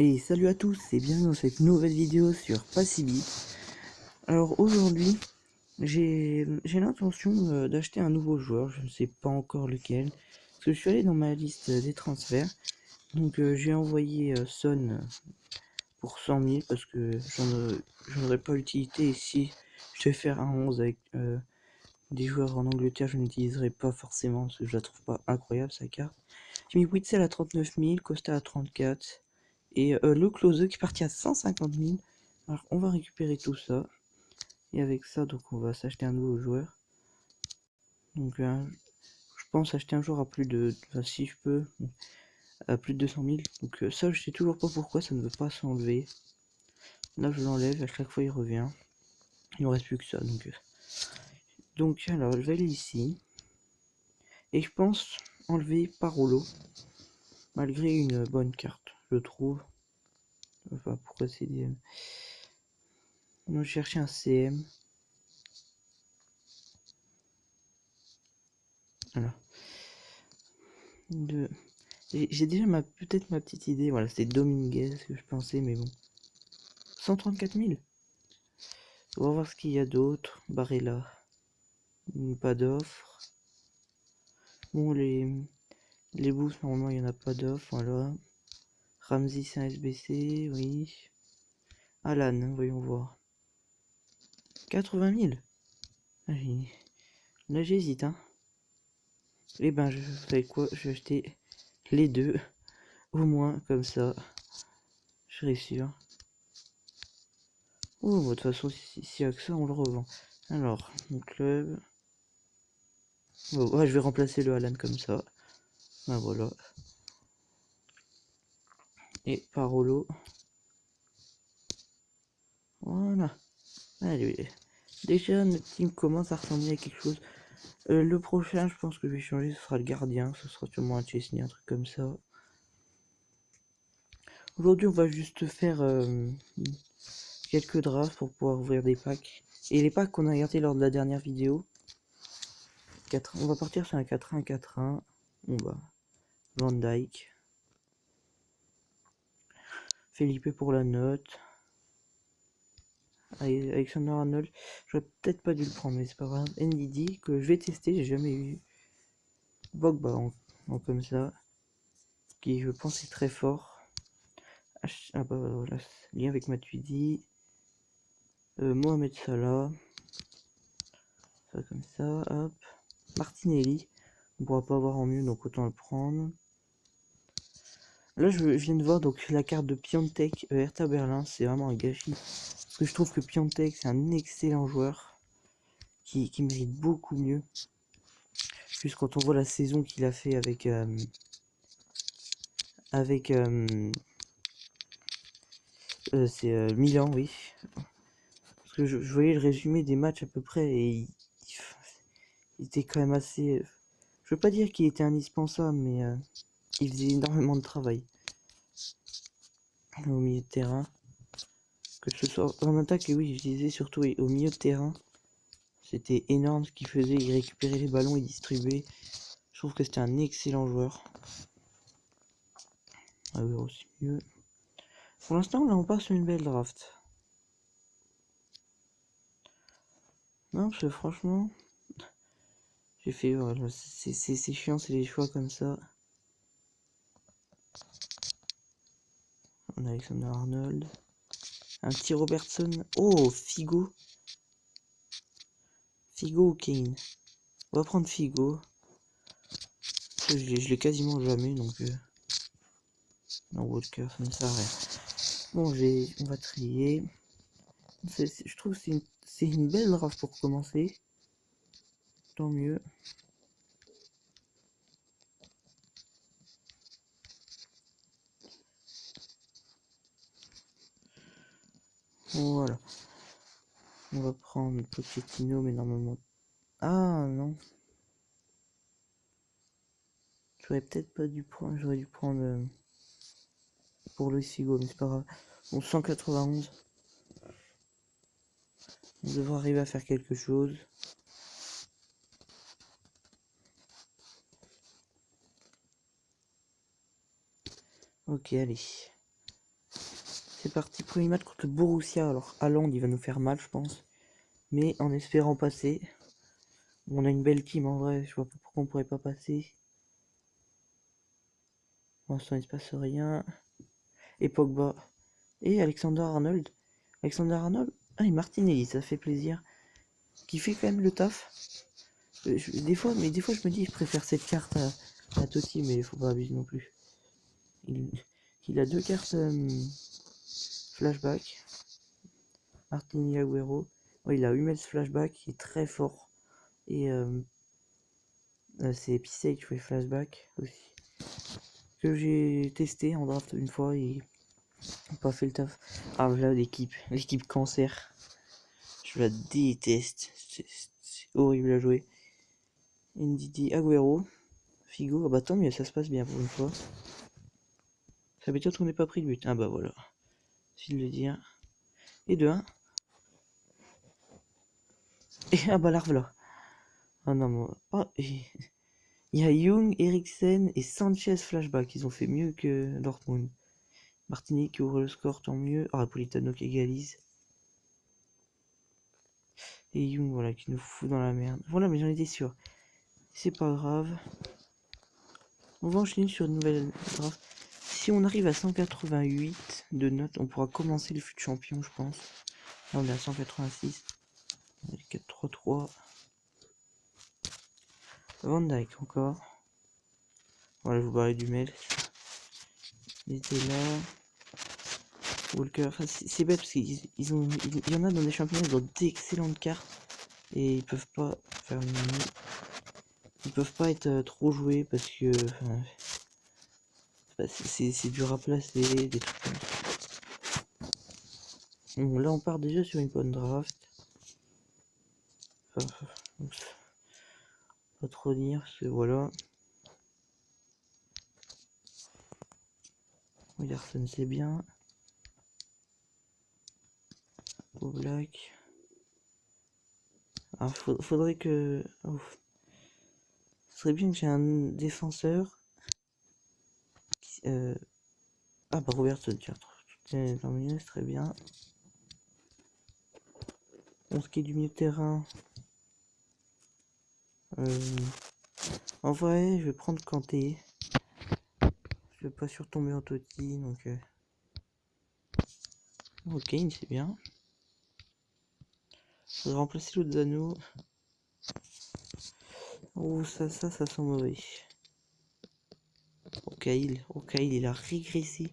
Et salut à tous et bienvenue dans cette nouvelle vidéo sur Pacibi. Alors aujourd'hui, j'ai l'intention d'acheter un nouveau joueur, je ne sais pas encore lequel, parce que je suis allé dans ma liste des transferts. Donc j'ai envoyé Son pour 100 000 parce que j'en aurais pas utilité, et si je vais faire un 11 avec des joueurs en Angleterre, je n'utiliserai pas forcément parce que je la trouve pas incroyable sa carte. J'ai mis Witzel à 39 000, Costa à 34 et le Klose qui est parti à 150 000. Alors on va récupérer tout ça, et avec ça donc on va s'acheter un nouveau joueur. Donc je pense acheter un joueur à plus de, enfin, si je peux, à plus de 200 000. Donc ça je sais toujours pas pourquoi ça ne veut pas s'enlever. Là je l'enlève, à chaque fois il revient. Il ne reste plus que ça. Donc alors je vais aller ici et je pense enlever Parolo, malgré une bonne carte je trouve. Enfin pourquoi c'est des... On va chercher un CM. Voilà. J'ai déjà peut-être ma petite idée. Voilà, c'est Dominguez que je pensais, mais bon. 134 000. On va voir ce qu'il y a d'autre. Barella. Pas d'offre. Bon, les boosts, normalement, il n'y en a pas d'offre. Voilà. Ramsey, c'est un SBC, oui. Alan, voyons voir. 80 000. Là, j'hésite, hein. Eh ben, je fais quoi? Je vais acheter les deux. Au moins, comme ça. Je serai sûr. Oh, de toute façon, s'il y a que ça, on le revend. Alors, mon club. Oh, ouais, je vais remplacer le Alan comme ça. Ben voilà. Et Parolo. Voilà. Allez. Déjà, notre team commence à ressembler à quelque chose. Le prochain, je pense que je vais changer, ce sera le gardien. Ce sera sûrement un Chesney, un truc comme ça. Aujourd'hui, on va juste faire quelques drafts pour pouvoir ouvrir des packs. Et les packs qu'on a regardés lors de la dernière vidéo. On va partir sur un 4-1, 4-1. On va. Van Dyke. Felipe pour la note. Alexander Arnold, j'aurais peut-être pas dû le prendre, mais c'est pas grave. NDD que je vais tester, j'ai jamais eu. Bogba en comme ça, qui je pense est très fort. Ah bah voilà, lien avec Matuidi. Mohamed Salah, ça comme ça, hop. Martinelli, on pourra pas avoir en mieux, donc autant le prendre. Là je viens de voir donc la carte de Piontek Hertha Berlin, c'est vraiment un gâchis. Parce que je trouve que Piontek c'est un excellent joueur qui mérite beaucoup mieux. Juste quand on voit la saison qu'il a fait avec c'est Milan, oui. Parce que je voyais le résumé des matchs à peu près et il était quand même assez. Je veux pas dire qu'il était indispensable, mais il faisait énormément de travail au milieu de terrain. Que ce soit en attaque, et oui, je disais surtout au milieu de terrain, c'était énorme ce qu'il faisait. Il récupérait les ballons, il distribuait. Je trouve que c'était un excellent joueur. Ah oui, aussi mieux. Pour l'instant, là, on part sur une belle draft. Non, parce que franchement, j'ai fait, voilà, c'est chiant, c'est les choix comme ça. On a Alexander Arnold. Un petit Robertson. Oh, Figo. Figo ou Kane? On va prendre Figo. Je l'ai quasiment jamais, donc... Non, Walker, ça ne sert à rien. Bon, on va trier. Je trouve que c'est une belle draft pour commencer. Tant mieux. Voilà. On va prendre Pochettino, mais normalement... Ah, non. J'aurais peut-être pas dû prendre... J'aurais dû prendre... pour Luis Figo, mais c'est pas grave. Bon, 191. On devrait arriver à faire quelque chose. Ok, allez. C'est parti, premier match contre le Borussia. Alors, Haaland, il va nous faire mal, je pense. Mais en espérant passer. On a une belle team en vrai, je vois pas pourquoi on pourrait pas passer. Pour l'instant, il se passe rien. Et Pogba. Et Alexander Arnold. Alexander Arnold. Ah, et Martinelli, ça fait plaisir. Qui fait quand même le taf. Des fois je me dis, je préfère cette carte à Totti, mais il faut pas abuser non plus. Il a deux cartes flashback. Martinelli Agüero. Ouais, il a Hummels flashback, qui est très fort. Et c'est Pissé qui fait flashback aussi. Que j'ai testé en draft une fois et pas fait le taf. Ah là, l'équipe cancer. Je la déteste. C'est horrible à jouer. Ndidi Agüero. Figo. Ah bah tant mieux, ça se passe bien pour une fois. Ça veut dire qu'on n'est pas pris de but. Ah bah voilà. C'est de le dire. Et de 1. Et ah bah l'arve là. Ah non, moi. Oh, il y a Young, Eriksen et Sanchez flashback. Ils ont fait mieux que Dortmund. Martinique qui ouvre le score, tant mieux. Ah, Politano qui égalise. Et Young, voilà, qui nous fout dans la merde. Voilà, mais j'en étais sûr. C'est pas grave. On va enchaîner sur une nouvelle draft. Si on arrive à 188 de notes, on pourra commencer le fut champion, je pense. Là, on est à 186. 4-3-3. Van Dijk encore. Voilà, je vous parlais du mail. Il était là. Walker. Enfin, c'est bête parce qu'il y en a dans des championnats, ils ont d'excellentes cartes. Et ils peuvent pas faire une minute. Ils peuvent pas être trop joués parce que c'est dur à placer, des trucs comme ça. Bon, là on part déjà sur une bonne draft. Enfin, pas trop dire, parce que voilà. Williamson c'est bien. Au black. Alors faudrait que. Oh. Ce serait bien que j'ai un défenseur. Ah bah Robertson, tiens. Dans le milieu, c'est très bien. Pour ce qui est du milieu de terrain. En vrai, je vais prendre Kanté. Je vais pas surtomber en Totti, donc. Ok, c'est bien. Je vais remplacer Lozano. Oh, ça sent mauvais. Okaïl, il a régressé.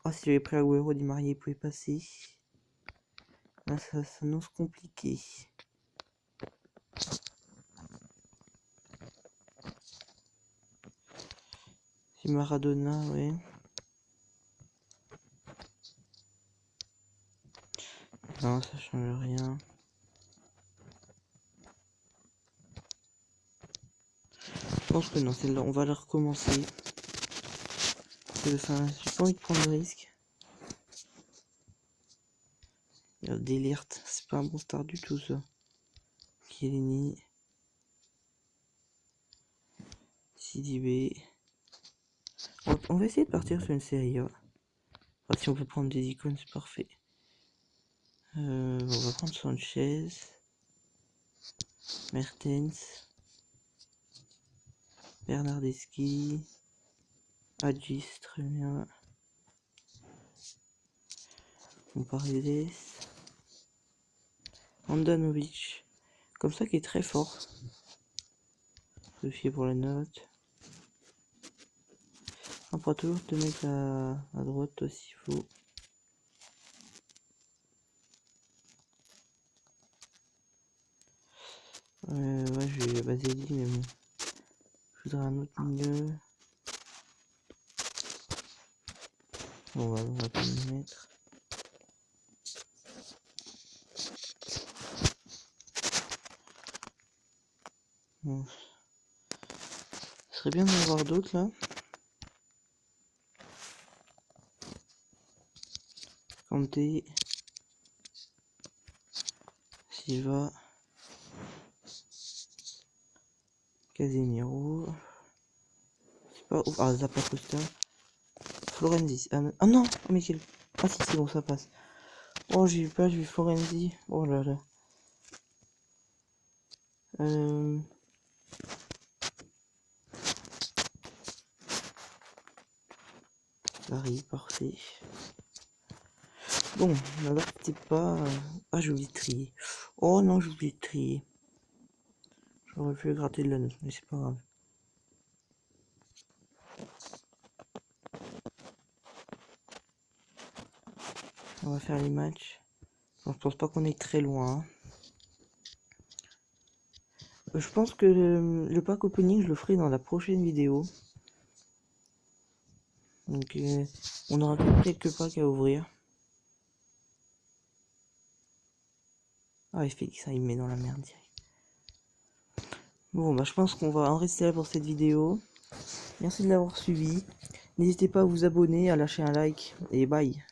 Oh, si j'avais pris Agüero, Di Maria, il pouvait passer. Là, ça s'annonce compliqué. C'est Maradona, ouais. Non, ça change rien. Je pense que non, celle-là, on va la recommencer. J'ai pas envie de prendre de risque. Il y a Delirte, c'est pas un bon start du tout ça. Chiellini. Sidibé. On va essayer de partir sur une série A. Enfin, si on peut prendre des icônes, c'est parfait. On va prendre Sanchez. Mertens. Bernardeschi. Agis, très bien. Paredes. Andanovic. Comme ça qui est très fort. Se fier pour la note. On pourra toujours te mettre à droite s'il faut. Ouais, je vais Basili, mais bon. Je voudrais un autre milieu. Bon, on va pas le mettre. Bon. Ce serait bien d'en avoir d'autres là. Kanté. Silva. Casemiro. pas ouf. Ah, Zappa Costa. Florenzi. Ah non, oh, mais quel. Ah si, c'est bon, ça passe. Oh, j'ai eu pas vu Florenzi. Oh là là. Paris, parfait. Bon, là c'était pas. Ah, j'ai oublié de trier. Oh non, j'ai oublié de trier. J'aurais pu gratter de la note, mais c'est pas grave. On va faire les matchs. Bon, je pense pas qu'on est très loin. Je pense que le pack opening, je le ferai dans la prochaine vidéo. Donc, on aura quelques packs à ouvrir. Ah, et Félix, ça, il me met dans la merde direct. Bon, bah, je pense qu'on va en rester là pour cette vidéo. Merci de l'avoir suivi. N'hésitez pas à vous abonner, à lâcher un like, et bye.